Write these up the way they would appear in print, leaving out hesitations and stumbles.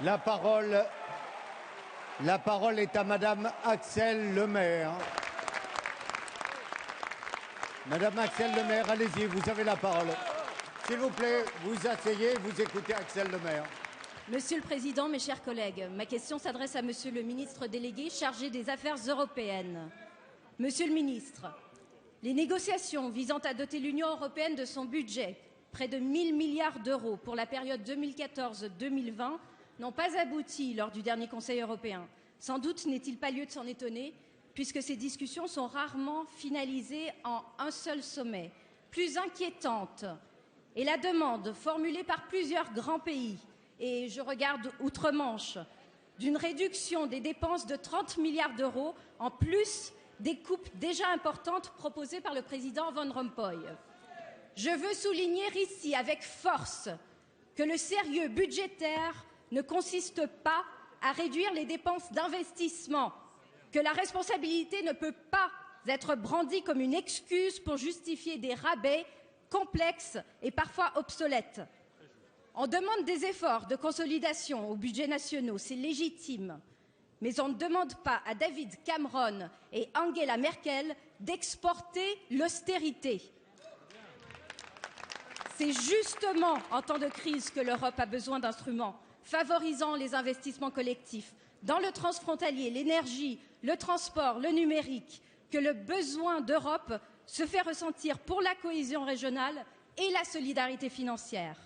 La parole est à Madame Axelle Lemaire. Madame Axelle Lemaire, allez-y, vous avez la parole. S'il vous plaît, vous asseyez, vous écoutez Axelle Lemaire. Monsieur le Président, mes chers collègues, ma question s'adresse à Monsieur le ministre délégué chargé des Affaires européennes. Monsieur le ministre, les négociations visant à doter l'Union européenne de son budget, près de 1 000 milliards d'euros pour la période 2014-2020, n'ont pas abouti lors du dernier Conseil européen. Sans doute n'est-il pas lieu de s'en étonner, puisque ces discussions sont rarement finalisées en un seul sommet. Plus inquiétante est la demande formulée par plusieurs grands pays, et je regarde outre-Manche, d'une réduction des dépenses de 30 milliards d'euros, en plus des coupes déjà importantes proposées par le président Van Rompuy. Je veux souligner ici avec force que le sérieux budgétaire ne consiste pas à réduire les dépenses d'investissement, que la responsabilité ne peut pas être brandie comme une excuse pour justifier des rabais complexes et parfois obsolètes. On demande des efforts de consolidation aux budgets nationaux, c'est légitime, mais on ne demande pas à David Cameron et Angela Merkel d'exporter l'austérité. C'est justement en temps de crise que l'Europe a besoin d'instruments favorisant les investissements collectifs dans le transfrontalier, l'énergie, le transport, le numérique, que le besoin d'Europe se fait ressentir pour la cohésion régionale et la solidarité financière.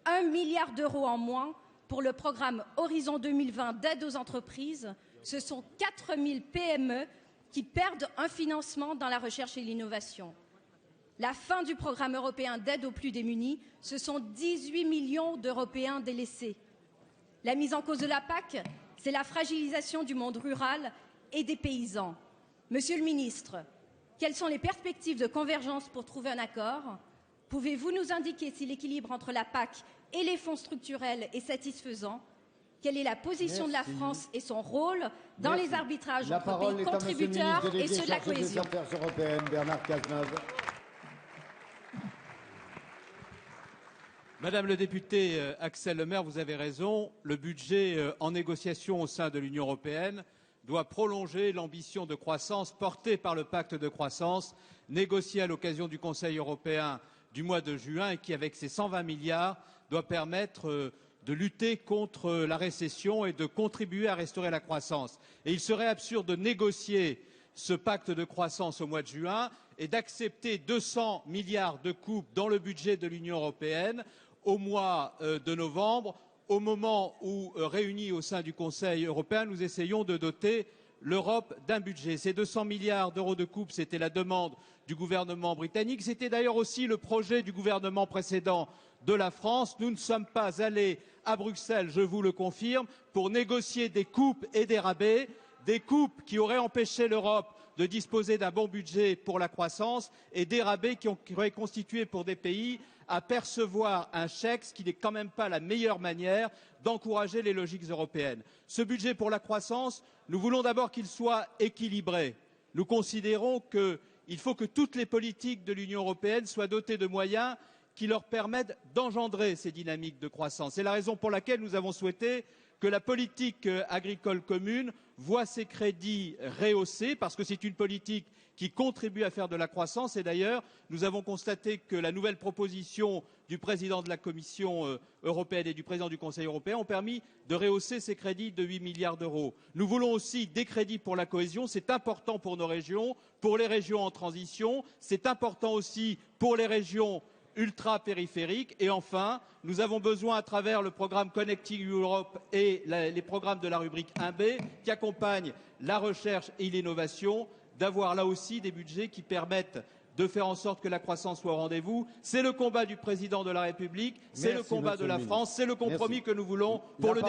1 milliard d'euros en moins pour le programme Horizon 2020 d'aide aux entreprises, ce sont 4 000 PME qui perdent un financement dans la recherche et l'innovation. La fin du programme européen d'aide aux plus démunis, ce sont 18 millions d'Européens délaissés. La mise en cause de la PAC, c'est la fragilisation du monde rural et des paysans. Monsieur le ministre, quelles sont les perspectives de convergence pour trouver un accord? Pouvez-vous nous indiquer si l'équilibre entre la PAC et les fonds structurels est satisfaisant? Quelle est la position de la France et son rôle dans les arbitrages entre pays contributeurs et ceux de la cohésion? Des Affaires européennes, Bernard Cazeneuve. Madame le député Axelle Lemaire, vous avez raison. Le budget en négociation au sein de l'Union européenne doit prolonger l'ambition de croissance portée par le pacte de croissance négocié à l'occasion du Conseil européen du mois de juin et qui, avec ses 120 milliards, doit permettre de lutter contre la récession et de contribuer à restaurer la croissance. Et il serait absurde de négocier ce pacte de croissance au mois de juin et d'accepter 200 milliards de coupes dans le budget de l'Union européenne au mois de novembre, au moment où, réunis au sein du Conseil européen, nous essayons de doter l'Europe d'un budget. Ces 200 milliards d'euros de coupes, c'était la demande du gouvernement britannique. C'était d'ailleurs aussi le projet du gouvernement précédent de la France. Nous ne sommes pas allés à Bruxelles, je vous le confirme, pour négocier des coupes et des rabais, des coupes qui auraient empêché l'Europe de disposer d'un bon budget pour la croissance et des rabais qui auraient constitué pour des pays à percevoir un chèque, ce qui n'est quand même pas la meilleure manière d'encourager les logiques européennes. Ce budget pour la croissance, nous voulons d'abord qu'il soit équilibré. Nous considérons qu'il faut que toutes les politiques de l'Union européenne soient dotées de moyens qui leur permettent d'engendrer ces dynamiques de croissance. C'est la raison pour laquelle nous avons souhaité que la politique agricole commune voit ses crédits rehaussés, parce que c'est une politique qui contribue à faire de la croissance. Et d'ailleurs, nous avons constaté que la nouvelle proposition du président de la Commission européenne et du président du Conseil européen ont permis de rehausser ces crédits de 8 milliards d'euros. Nous voulons aussi des crédits pour la cohésion. C'est important pour nos régions, pour les régions en transition. C'est important aussi pour les régions ultra-périphériques. Et enfin, nous avons besoin, à travers le programme Connecting Europe et les programmes de la rubrique 1B, qui accompagnent la recherche et l'innovation, d'avoir là aussi des budgets qui permettent de faire en sorte que la croissance soit au rendez-vous. C'est le combat du président de la République, c'est le combat de la France, c'est le compromis que nous voulons pour le